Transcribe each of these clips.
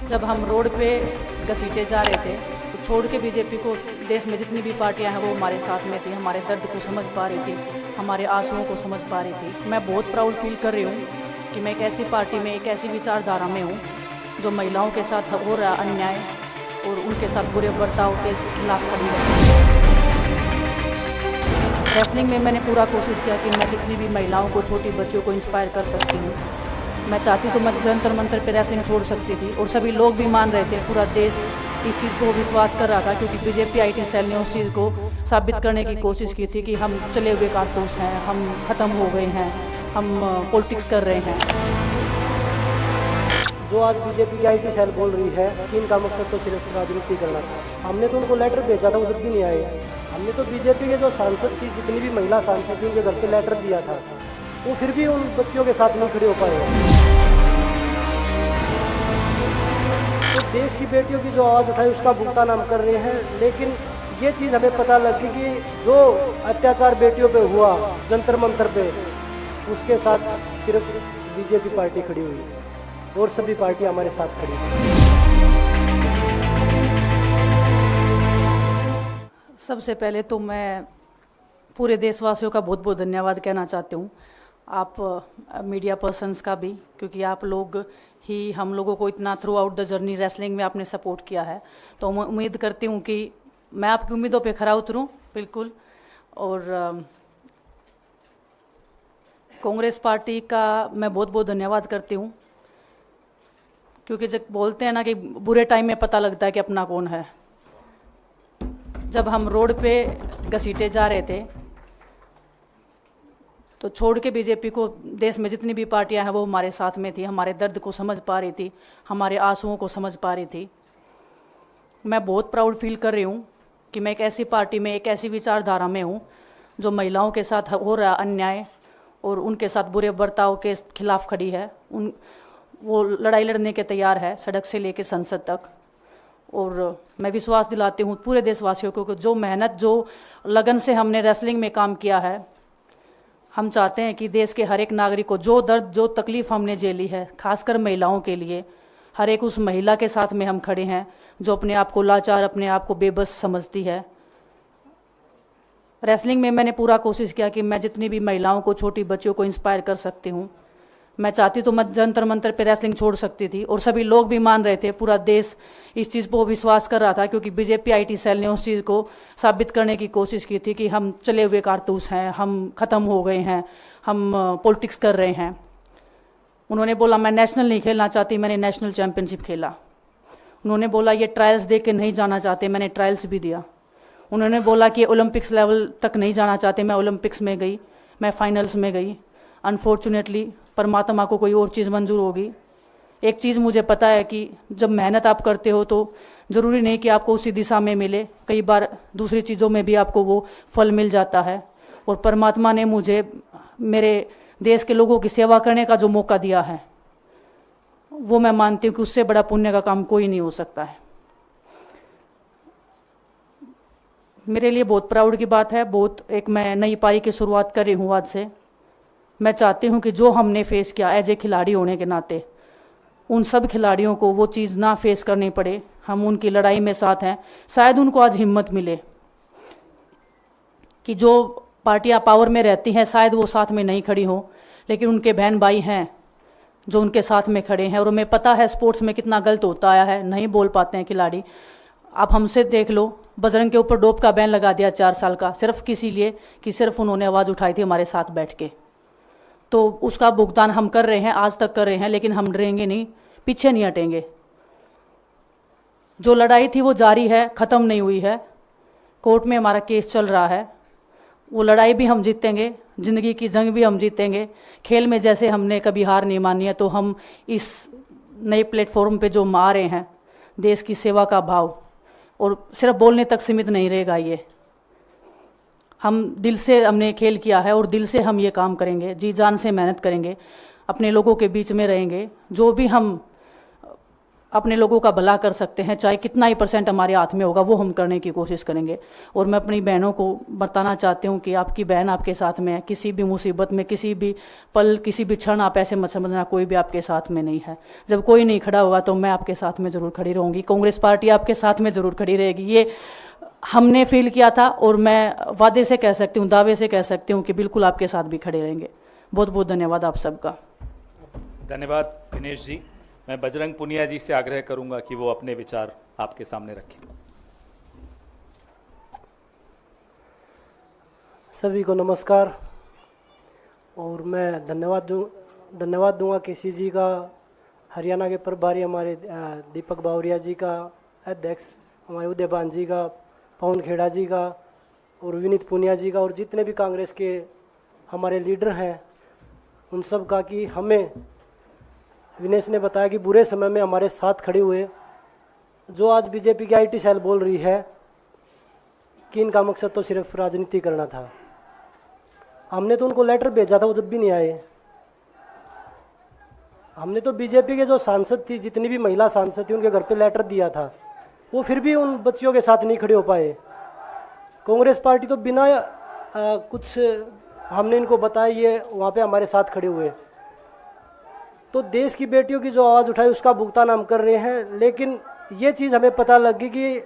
जब हम रोड पे घसीटे जा रहे थे तो छोड़ के बीजेपी को देश में जितनी भी पार्टियां हैं वो हमारे साथ में थी, हमारे दर्द को समझ पा रही थी, हमारे आंसुओं को समझ पा रही थी। मैं बहुत प्राउड फील कर रही हूँ कि मैं एक ऐसी पार्टी में, एक ऐसी विचारधारा में हूँ जो महिलाओं के साथ हो रहा अन्याय और उनके साथ बुरे बर्ताव के खिलाफ खड़ी है। रेसलिंग में मैंने पूरा कोशिश किया कि मैं जितनी भी महिलाओं को, छोटी बच्चियों को इंस्पायर कर सकती हूँ। मैं चाहती तो मैं जंतर मंतर पे रेसलिंग छोड़ सकती थी और सभी लोग भी मान रहे थे, पूरा देश इस चीज़ को विश्वास कर रहा था, क्योंकि बीजेपी आईटी सेल ने उस चीज़ को साबित करने की कोशिश की थी कि हम चले हुए कारतूस हैं, हम ख़त्म हो गए हैं, हम पॉलिटिक्स कर रहे हैं। जो आज बीजेपी की आईटी सेल बोल रही है कि इनका मकसद तो सिर्फ राजनीति करना था, हमने तो उनको लेटर भेजा था, वो जब भी नहीं आए। हमने तो बीजेपी के जो सांसद थी, जितनी भी महिला सांसद थी, उनके घर पे लेटर दिया था, वो फिर भी उन बच्चियों के साथ नहीं खड़े हो पाए। तो देश की बेटियों की जो आवाज़ उठाई उसका भुगतान हम कर रहे हैं, लेकिन ये चीज़ हमें पता लगी कि जो अत्याचार बेटियों पे हुआ जंतर मंतर पे, उसके साथ सिर्फ बीजेपी पार्टी खड़ी हुई और सभी पार्टी हमारे साथ खड़ी थी। सबसे पहले तो मैं पूरे देशवासियों का बहुत बहुत धन्यवाद कहना चाहती हूँ, आप मीडिया पर्सन्स का भी, क्योंकि आप लोग ही हम लोगों को इतना through out the journey wrestling में आपने सपोर्ट किया है। तो मैं उम्मीद करती हूँ कि मैं आपकी उम्मीदों पे खरा उतरूँ बिल्कुल। और कांग्रेस पार्टी का मैं बहुत बहुत धन्यवाद करती हूँ, क्योंकि जब बोलते हैं ना कि बुरे टाइम में पता लगता है कि अपना कौन है। जब हम रोड पे घसीटे जा रहे थे तो छोड़ के बीजेपी को देश में जितनी भी पार्टियां हैं वो हमारे साथ में थी, हमारे दर्द को समझ पा रही थी, हमारे आंसुओं को समझ पा रही थी। मैं बहुत प्राउड फील कर रही हूँ कि मैं एक ऐसी पार्टी में, एक ऐसी विचारधारा में हूँ जो महिलाओं के साथ हो रहा अन्याय और उनके साथ बुरे बर्ताव के खिलाफ खड़ी है। वो लड़ाई लड़ने के तैयार है, सड़क से लेकर संसद तक। और मैं विश्वास दिलाती हूँ पूरे देशवासियों को कि जो मेहनत, जो लगन से हमने रेसलिंग में काम किया है, हम चाहते हैं कि देश के हर एक नागरिक को जो दर्द, जो तकलीफ़ हमने झेली है, खासकर महिलाओं के लिए, हर एक उस महिला के साथ में हम खड़े हैं जो अपने आप को लाचार, अपने आप को बेबस समझती है। रेसलिंग में मैंने पूरा कोशिश किया कि मैं जितनी भी महिलाओं को, छोटी बच्चियों को इंस्पायर कर सकती हूँ। मैं चाहती तो मैं जंतर मंतर पे रेसलिंग छोड़ सकती थी और सभी लोग भी मान रहे थे, पूरा देश इस चीज़ को विश्वास कर रहा था, क्योंकि बीजेपी आईटी सेल ने उस चीज़ को साबित करने की कोशिश की थी कि हम चले हुए कारतूस हैं, हम ख़त्म हो गए हैं, हम पॉलिटिक्स कर रहे हैं। उन्होंने बोला मैं नेशनल नहीं खेलना चाहती, मैंने नेशनल चैम्पियनशिप खेला। उन्होंने बोला ये ट्रायल्स दे के नहीं जाना चाहते, मैंने ट्रायल्स भी दिया। उन्होंने बोला कि ओलंपिक्स लेवल तक नहीं जाना चाहते, मैं ओलंपिक्स में गई, मैं फाइनल्स में गई। अनफॉर्चुनेटली परमात्मा को कोई और चीज़ मंजूर होगी। एक चीज़ मुझे पता है कि जब मेहनत आप करते हो तो ज़रूरी नहीं कि आपको उसी दिशा में मिले, कई बार दूसरी चीज़ों में भी आपको वो फल मिल जाता है। और परमात्मा ने मुझे मेरे देश के लोगों की सेवा करने का जो मौका दिया है, वो मैं मानती हूँ कि उससे बड़ा पुण्य का काम कोई नहीं हो सकता है। मेरे लिए बहुत प्राउड की बात है, बहुत एक मैं नई पारी की शुरुआत कर रही हूँ आज से। मैं चाहती हूँ कि जो हमने फेस किया एज ए खिलाड़ी होने के नाते, उन सब खिलाड़ियों को वो चीज़ ना फेस करनी पड़े। हम उनकी लड़ाई में साथ हैं। शायद उनको आज हिम्मत मिले कि जो पार्टियां पावर में रहती हैं शायद वो साथ में नहीं खड़ी हों, लेकिन उनके बहन भाई हैं जो उनके साथ में खड़े हैं। और हमें पता है स्पोर्ट्स में कितना गलत होता आया है, नहीं बोल पाते हैं खिलाड़ी। आप हमसे देख लो, बजरंग के ऊपर डोप का बैन लगा दिया 4 साल का, सिर्फ किसी लिए कि सिर्फ उन्होंने आवाज़ उठाई थी हमारे साथ बैठ के। तो उसका भुगतान हम कर रहे हैं, आज तक कर रहे हैं, लेकिन हम डरेंगे नहीं, पीछे नहीं हटेंगे। जो लड़ाई थी वो जारी है, ख़त्म नहीं हुई है। कोर्ट में हमारा केस चल रहा है, वो लड़ाई भी हम जीतेंगे, ज़िंदगी की जंग भी हम जीतेंगे। खेल में जैसे हमने कभी हार नहीं मानी है, तो हम इस नए प्लेटफॉर्म पे जो आ रहे हैं, देश की सेवा का भाव, और सिर्फ बोलने तक सीमित नहीं रहेगा ये। हम दिल से हमने खेल किया है और दिल से हम ये काम करेंगे, जी जान से मेहनत करेंगे, अपने लोगों के बीच में रहेंगे। जो भी हम अपने लोगों का भला कर सकते हैं, चाहे कितना ही % हमारे हाथ में होगा वो हम करने की कोशिश करेंगे। और मैं अपनी बहनों को बताना चाहती हूँ कि आपकी बहन आपके साथ में है, किसी भी मुसीबत में, किसी भी पल, किसी भी क्षण आप ऐसे मत समझना कोई भी आपके साथ में नहीं है। जब कोई नहीं खड़ा होगा तो मैं आपके साथ में ज़रूर खड़ी रहूँगी, कांग्रेस पार्टी आपके साथ में ज़रूर खड़ी रहेगी। ये हमने फील किया था और मैं वादे से कह सकती हूँ, दावे से कह सकती हूँ कि बिल्कुल आपके साथ भी खड़े रहेंगे। बहुत बहुत धन्यवाद आप सबका। धन्यवाद दिनेश जी। मैं बजरंग पुनिया जी से आग्रह करूंगा कि वो अपने विचार आपके सामने रखें। सभी को नमस्कार। और मैं धन्यवाद दूंगा केसी जी का, हरियाणा के प्रभारी हमारे दीपक बावरिया जी का, अध्यक्ष हमारे उदयभान जी का, पवन खेड़ा जी का और विनीत पुनिया जी का, और जितने भी कांग्रेस के हमारे लीडर हैं उन सब का, कि हमें विनेश ने बताया कि बुरे समय में हमारे साथ खड़े हुए। जो आज बीजेपी की IT सेल बोल रही है कि इनका मकसद तो सिर्फ राजनीति करना था, हमने तो उनको लेटर भेजा था, वो जब भी नहीं आए। हमने तो बीजेपी के जो सांसद थी, जितनी भी महिला सांसद थी, उनके घर पे लेटर दिया था, वो फिर भी उन बच्चियों के साथ नहीं खड़े हो पाए। कांग्रेस पार्टी तो बिना कुछ हमने इनको बताया ये वहाँ पे हमारे साथ खड़े हुए। तो देश की बेटियों की जो आवाज़ उठाई उसका भुगतान हम कर रहे हैं। लेकिन ये चीज़ हमें पता लगी कि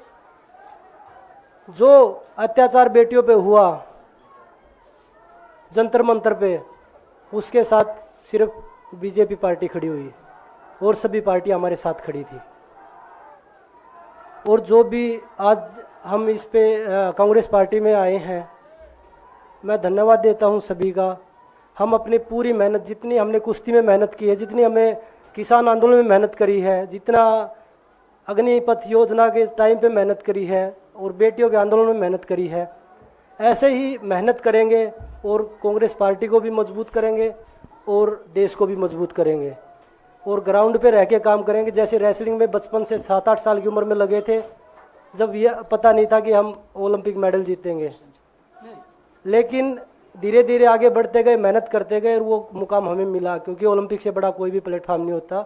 जो अत्याचार बेटियों पे हुआ जंतर मंतर पे, उसके साथ सिर्फ बीजेपी पार्टी खड़ी हुई और सभी पार्टी हमारे साथ खड़ी थी। और जो भी आज हम इस पे कांग्रेस पार्टी में आए हैं, मैं धन्यवाद देता हूं सभी का। हम अपनी पूरी मेहनत, जितनी हमने कुश्ती में मेहनत की है, जितनी हमें किसान आंदोलन में मेहनत करी है, जितना अग्निपथ योजना के टाइम पे मेहनत करी है और बेटियों के आंदोलन में मेहनत करी है, ऐसे ही मेहनत करेंगे और कांग्रेस पार्टी को भी मजबूत करेंगे और देश को भी मजबूत करेंगे। और ग्राउंड पे रह के काम करेंगे। जैसे रेसलिंग में बचपन से 7-8 साल की उम्र में लगे थे, जब ये पता नहीं था कि हम ओलंपिक मेडल जीतेंगे, लेकिन धीरे धीरे आगे बढ़ते गए, मेहनत करते गए और वो मुकाम हमें मिला, क्योंकि ओलंपिक से बड़ा कोई भी प्लेटफॉर्म नहीं होता।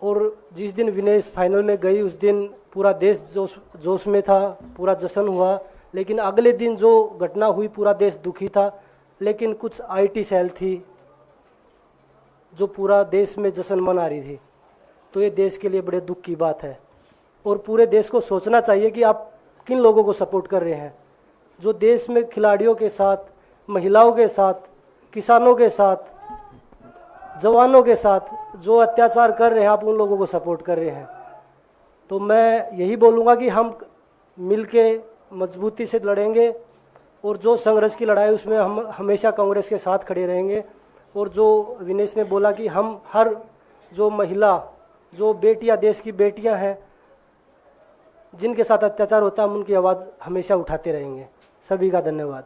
और जिस दिन विनेश फाइनल में गई, उस दिन पूरा देश जोश में था, पूरा जश्न हुआ। लेकिन अगले दिन जो घटना हुई, पूरा देश दुखी था। लेकिन कुछ IT सेल थी जो पूरा देश में जश्न मना रही थी। तो ये देश के लिए बड़े दुख की बात है। और पूरे देश को सोचना चाहिए कि आप किन लोगों को सपोर्ट कर रहे हैं। जो देश में खिलाड़ियों के साथ, महिलाओं के साथ, किसानों के साथ, जवानों के साथ जो अत्याचार कर रहे हैं, आप उन लोगों को सपोर्ट कर रहे हैं। तो मैं यही बोलूँगा कि हम मिलके मजबूती से लड़ेंगे और जो संघर्ष की लड़ाई उसमें हम हमेशा कांग्रेस के साथ खड़े रहेंगे। और जो विनेश ने बोला कि हम हर जो महिला, जो बेटियां, देश की बेटियां हैं जिनके साथ अत्याचार होता है, हम उनकी आवाज़ हमेशा उठाते रहेंगे। सभी का धन्यवाद।